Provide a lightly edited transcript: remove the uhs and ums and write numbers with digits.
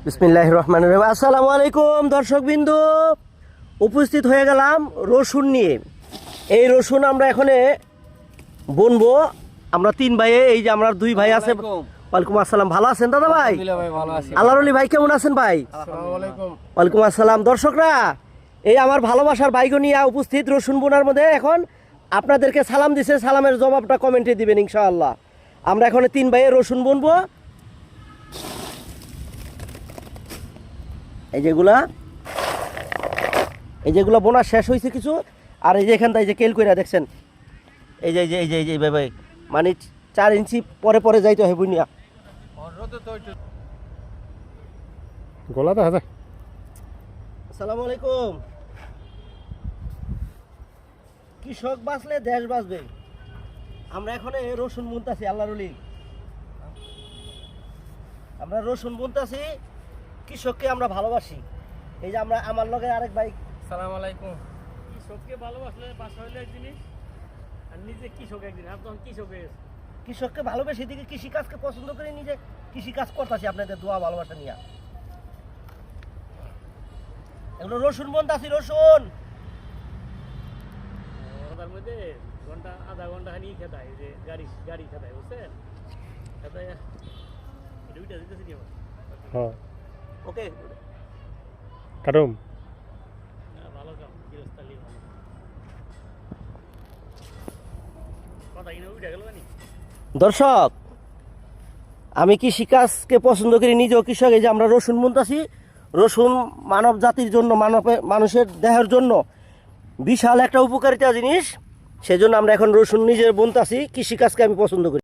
বিসমিল্লাহির রহমানির রহিম। আসসালামু আলাইকুম দর্শকবৃন্দ, উপস্থিত হয়ে গেলাম রসুন নিয়ে। এই রসুন আমরা এখানে বুনবো। আমরা তিন ভাইয়ে, এই যে আমরা দুই ভাই আছে। ওয়ালাইকুম আসসালাম, ভালো আছেন দাদা ভাই? আল্লাহর আলী ভাই কেমন আছেন ভাই? ওয়ালাইকুম আসসালাম। দর্শকরা, এই আমার ভালোবাসার ভাইগো নিয়ে উপস্থিত রসুন বোনার মধ্যে। এখন আপনাদেরকে সালাম দিছে, সালামের জবাবটা কমেন্টে দিবেন ইনশাআল্লাহ। আমরা এখন তিন ভাইয়ে রসুন বুনবো। এই যেগুলা বোনা শেষ হয়েছে কিছু, আর এই যে এখানটা এই যে কেল কইরা দেখছেন, এই যে এই যে এই যে এই যে এইভাবে মানে 4 ইঞ্চি পরে পরে যাইতে হয় বুনিয়া। গোলা দেখা যায়। আসসালামু আলাইকুম। কৃষক বাঁচলে দেশ বাঁচবে। আমরা এখন রসুন বুনতাছি, আল্লাহর ওলি। আমরা রসুন বুনতাছি, কৃষককে আমরা ভালোবাসি। এই যে আমরা, আমার লগে আরেক ভাই। সালাম আলাইকুম। কৃষককে ভালোবাসলে বাসা হইলে এক জিনিস, আর নিজে কৃষক একদিন। আর তখন কৃষককে ভালোবেসে দিকে কৃষিকাজকে পছন্দ করে নিজে কৃষিকাজ করতেছি আপনাদের দোয়া ভালোবাসা নিয়ে। এগুলো রসুন বুনতাছি, রসুন। তার মধ্যে ঘন্টা আধা ঘন্টা খানি খেতায়, যে গাড়ি খেতায়, বুঝছেন? খেতায় দুইটা দিতেছি কি আমার। হ্যাঁ, ওকে, কাটুম। ভালো কাম, গৃহস্থালি ভালো। কথা কিনা উঠে গেল জানি। দর্শক, আমি কৃষিকাজকে পছন্দ করি, নিজেও কৃষক। এই যে আমরা রসুন বুনতাছি। রসুন মানব জাতির জন্য, মানুষের দেহের জন্য বিশাল একটা উপকারিতা জিনিস। সেজন্য আমরা এখন রসুন নিজে বুনতাছি। কৃষিকাজকে আমি পছন্দ করি।